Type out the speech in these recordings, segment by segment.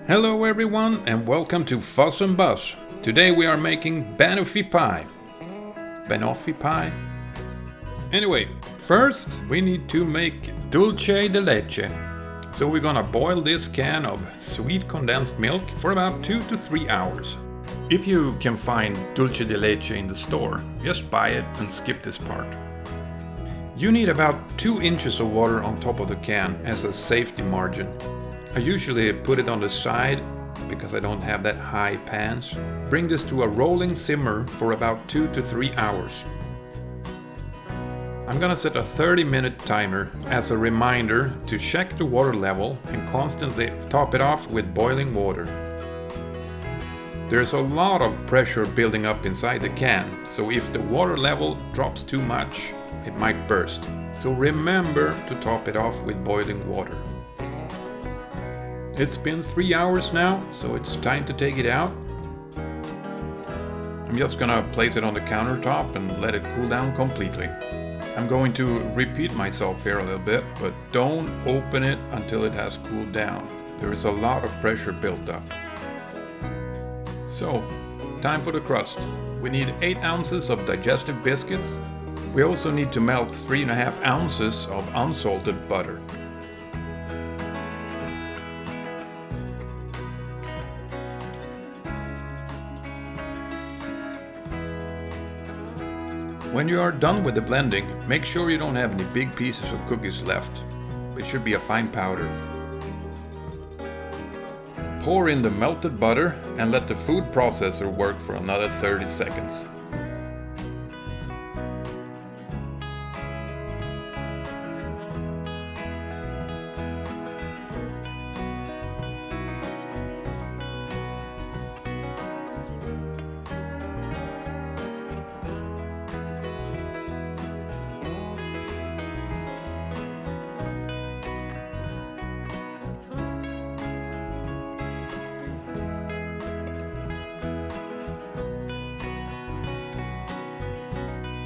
Hello everyone and welcome to Fuzz and Buzz. Today we are making Banoffee Pie. Banoffee Pie? Anyway, first we need to make Dulche de Leche. So we're gonna boil this can of sweet condensed milk for about 2 to 3 hours. If you can find Dulche de Leche in the store, just buy it and skip this part. You need about 2 inches of water on top of the can as a safety margin. I usually put it on the side because I don't have that high pans. Bring this to a rolling simmer for about 2 to 3 hours. I'm gonna set a 30-minute timer as a reminder to check the water level and constantly top it off with boiling water. There's a lot of pressure building up inside the can, so if the water level drops too much, it might burst. So remember to top it off with boiling water. It's been 3 hours now, so it's time to take it out. I'm just gonna place it on the countertop and let it cool down completely. I'm going to repeat myself here a little bit, but don't open it until it has cooled down. There is a lot of pressure built up. So, time for the crust. We need 8 ounces of digestive biscuits. We also need to melt 3.5 ounces of unsalted butter. When you are done with the blending, make sure you don't have any big pieces of cookies left. It should be a fine powder. Pour in the melted butter and let the food processor work for another 30 seconds.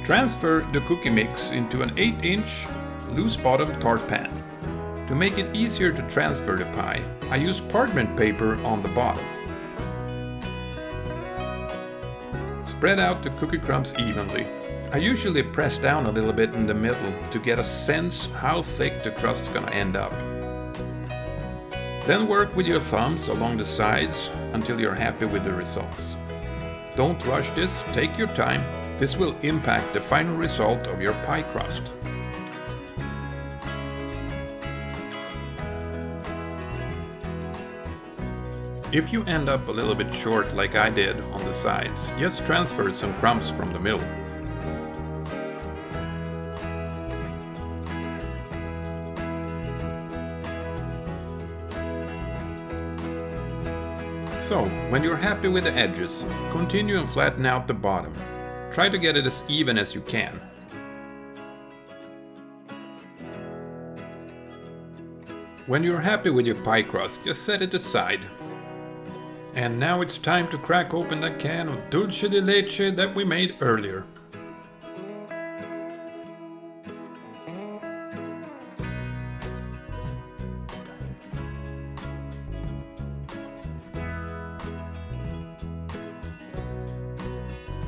Transfer the cookie mix into an 8-inch loose-bottom tart pan. To make it easier to transfer the pie, I use parchment paper on the bottom. Spread out the cookie crumbs evenly. I usually press down a little bit in the middle to get a sense how thick the crust's gonna end up. Then work with your thumbs along the sides until you're happy with the results. Don't rush this, take your time. This will impact the final result of your pie crust. If you end up a little bit short like I did on the sides, just transfer some crumbs from the middle. So, when you're happy with the edges, continue and flatten out the bottom. Try to get it as even as you can. When you're happy with your pie crust, just set it aside. And now it's time to crack open that can of Dulche de Leche that we made earlier.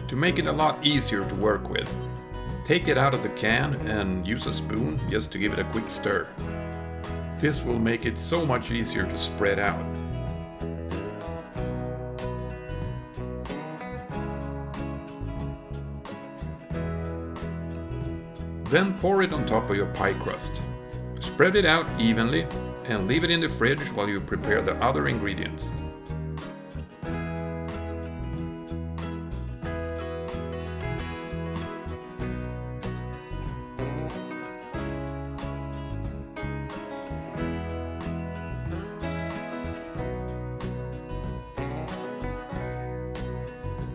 To make it a lot easier to work with, take it out of the can and use a spoon just to give it a quick stir. This will make it so much easier to spread out. Then pour it on top of your pie crust. Spread it out evenly and leave it in the fridge while you prepare the other ingredients.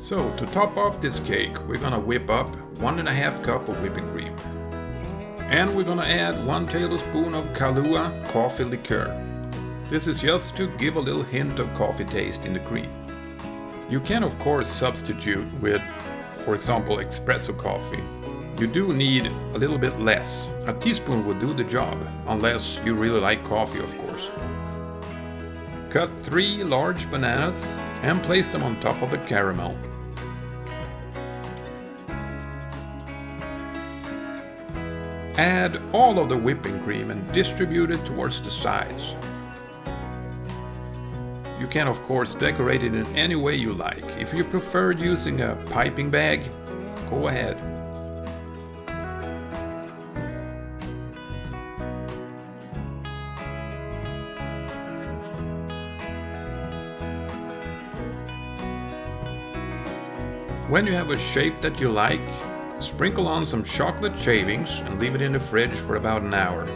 So, to top off this cake, we're gonna whip up 1.5 cup of whipping cream. And we're gonna add 1 tablespoon of Kahlúa coffee liqueur. This is just to give a little hint of coffee taste in the cream. You can of course substitute with, for example, espresso coffee. You do need a little bit less. A teaspoon will do the job, unless you really like coffee, of course. Cut 3 large bananas and place them on top of the caramel. Add all of the whipping cream and distribute it towards the sides. You can of course decorate it in any way you like. If you prefer using a piping bag, go ahead. When you have a shape that you like, sprinkle on some chocolate shavings and leave it in the fridge for about an hour.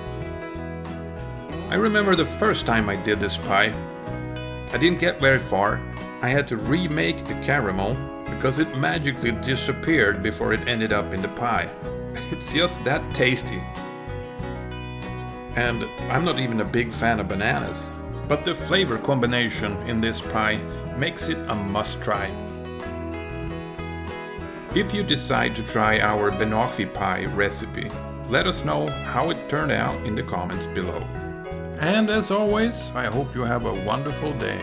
I remember the first time I did this pie. I didn't get very far. I had to remake the caramel because it magically disappeared before it ended up in the pie. It's just that tasty. And I'm not even a big fan of bananas, but the flavor combination in this pie makes it a must-try. If you decide to try our Banoffee Pie recipe, let us know how it turned out in the comments below. And as always, I hope you have a wonderful day.